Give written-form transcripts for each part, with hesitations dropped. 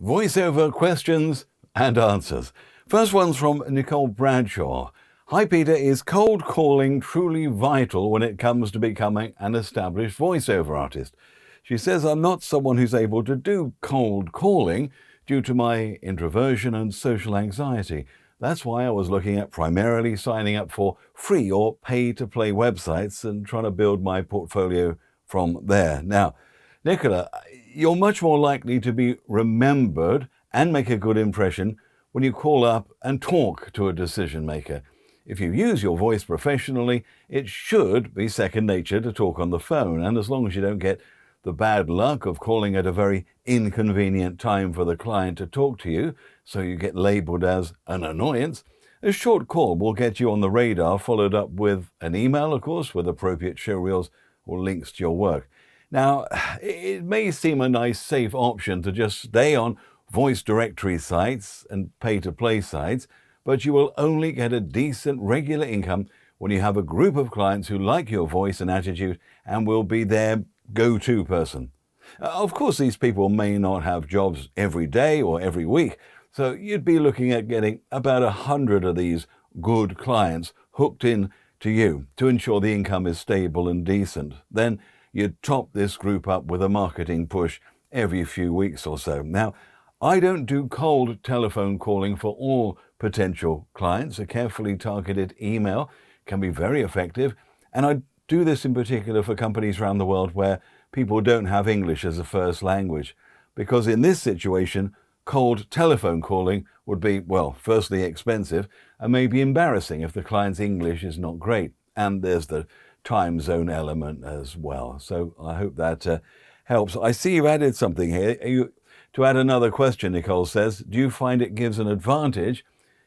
Voiceover questions and answers. First one's from Nicole Bradshaw. Hi Peter, is cold calling truly vital when it comes to becoming an established voiceover artist? She says, I'm not someone who's able to do cold calling due to my introversion and social anxiety. That's why I was looking at primarily signing up for free or pay-to-play websites and trying to build my portfolio from there. Now, Nicola, you're much more likely to be remembered and make a good impression when you call up and talk to a decision maker. If you use your voice professionally, it should be second nature to talk on the phone. And as long as you don't get the bad luck of calling at a very inconvenient time for the client to talk to you, so you get labeled as an annoyance, a short call will get you on the radar, followed up with an email, of course, with appropriate show reels or links to your work. Now, it may seem a nice, safe option to just stay on voice directory sites and pay-to-play sites, but you will only get a decent regular income when you have a group of clients who like your voice and attitude and will be their go-to person. Of course, these people may not have jobs every day or every week, so you'd be looking at getting about 100 of these good clients hooked in to you to ensure the income is stable and decent. Then you'd top this group up with a marketing push every few weeks or so. Now, I don't do cold telephone calling for all potential clients. A carefully targeted email can be very effective, and I do this in particular for companies around the world where people don't have English as a first language, because in this situation, cold telephone calling would be, well, firstly expensive and maybe embarrassing if the client's English is not great. And there's the time zone element as well. So I hope that helps. I see you added something here. To add another question, Nicole says, do you find it gives an advantage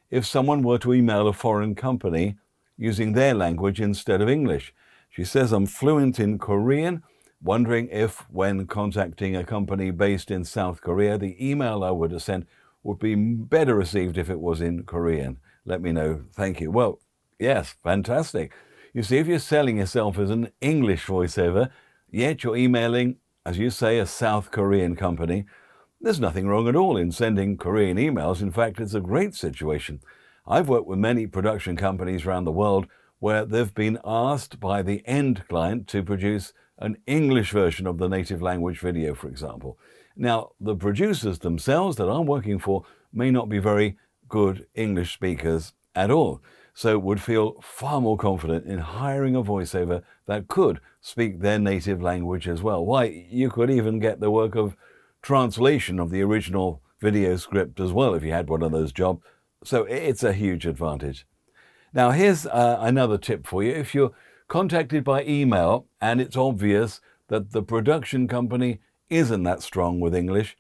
if someone were to email a foreign company using their language instead of English? She says, I'm fluent in Korean, wondering if when contacting a company based in South Korea, the email I would send would be better received if it was in Korean. Let me know. Thank you. Well, yes, fantastic. You see, if you're selling yourself as an English voiceover, yet you're emailing, as you say, a South Korean company, there's nothing wrong at all in sending Korean emails. In fact, it's a great situation. I've worked with many production companies around the world where they've been asked by the end client to produce an English version of the native language video, for example. Now, the producers themselves that I'm working for may not be very good English speakers at all, so would feel far more confident in hiring a voiceover that could speak their native language as well. Why, you could even get the work of translation of the original video script as well if you had one of those jobs. So it's a huge advantage. Now, here's another tip for you. If you're contacted by email and it's obvious that the production company isn't that strong with English,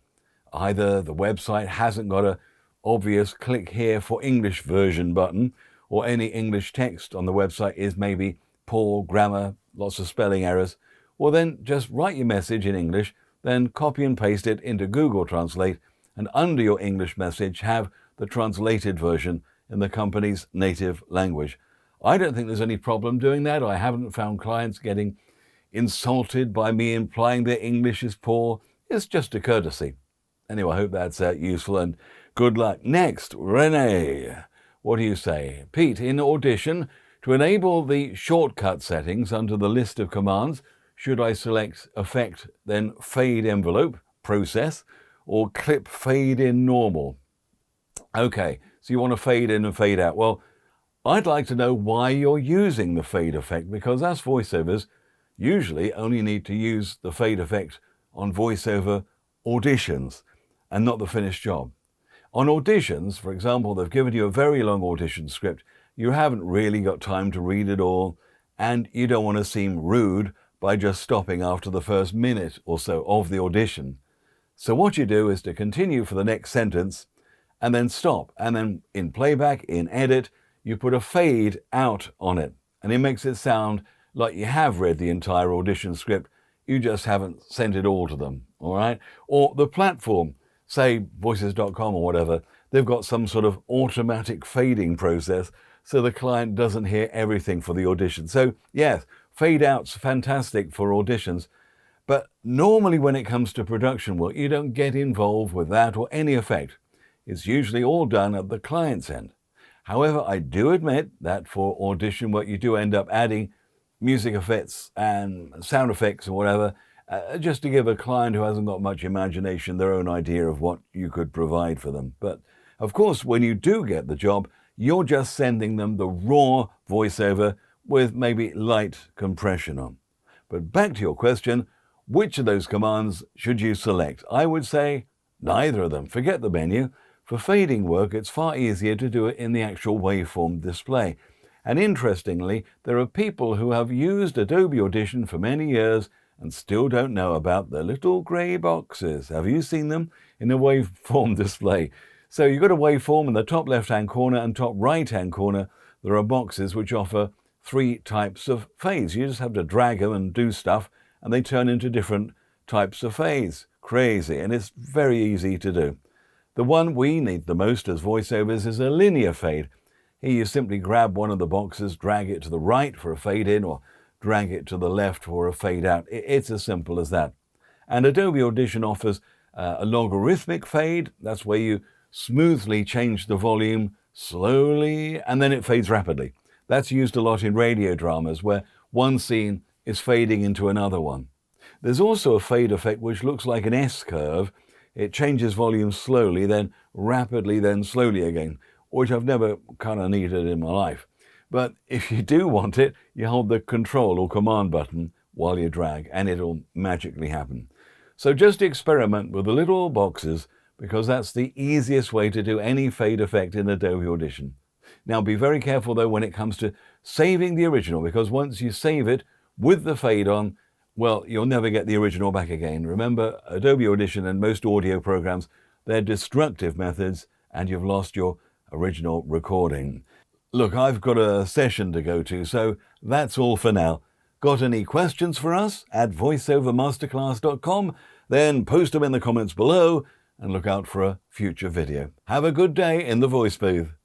either the website hasn't got a obvious click here for English version button, or any English text on the website is maybe poor grammar, lots of spelling errors, well then just write your message in English, then copy and paste it into Google Translate, and under your English message have the translated version in the company's native language. I don't think there's any problem doing that. I haven't found clients getting insulted by me implying their English is poor. It's just a courtesy. Anyway, I hope that's useful and good luck. Next, Renee. What do you say? Pete, in Audition, to enable the shortcut settings under the list of commands, should I select Effect, then Fade Envelope, Process, or Clip Fade in Normal? Okay, so you want to fade in and fade out. Well, I'd like to know why you're using the fade effect, because us voiceovers usually only need to use the fade effect on voiceover auditions and not the finished job. On auditions, for example, they've given you a very long audition script. You haven't really got time to read it all, and you don't want to seem rude by just stopping after the first minute or so of the audition. So what you do is to continue for the next sentence and then stop. And then in playback, in edit, you put a fade out on it. And it makes it sound like you have read the entire audition script. You just haven't sent it all to them, all right? Or the platform, say Voices.com or whatever, they've got some sort of automatic fading process so the client doesn't hear everything for the audition. So yes, fade out's fantastic for auditions, But normally when it comes to production work, you don't get involved with that or any effect. It's usually all done at the client's end. However, I do admit that for audition work, you do end up adding music effects and sound effects or whatever, just to give a client who hasn't got much imagination their own idea of what you could provide for them. But of course, when you do get the job, you're just sending them the raw voiceover with maybe light compression on. But back to your question, which of those commands should you select? I would say neither of them. Forget the menu. For fading work, it's far easier to do it in the actual waveform display. And interestingly, there are people who have used Adobe Audition for many years and still don't know about the little grey boxes. Have you seen them in the waveform display? So you've got a waveform in the top left-hand corner and top right-hand corner. There are boxes which offer 3 types of fades. You just have to drag them and do stuff, and they turn into different types of fades. Crazy, and it's very easy to do. The one we need the most as voiceovers is a linear fade. Here you simply grab one of the boxes, drag it to the right for a fade in, or drag it to the left for a fade out. It's as simple as that. And Adobe Audition offers a logarithmic fade. That's where you smoothly change the volume slowly, and then it fades rapidly. That's used a lot in radio dramas where one scene is fading into another one. There's also a fade effect which looks like an S-curve. It changes volume slowly, then rapidly, then slowly again, which I've never kind of needed in my life. But if you do want it, you hold the Control or Command button while you drag, and it'll magically happen. So just experiment with the little boxes, because that's the easiest way to do any fade effect in Adobe Audition. Now be very careful though when it comes to saving the original, because once you save it with the fade on, well, you'll never get the original back again. Remember, Adobe Audition and most audio programs, they're destructive methods, and you've lost your original recording. Look, I've got a session to go to, so that's all for now. Got any questions for us at voiceovermasterclass.com? Then post them in the comments below and look out for a future video. Have a good day in the voice booth.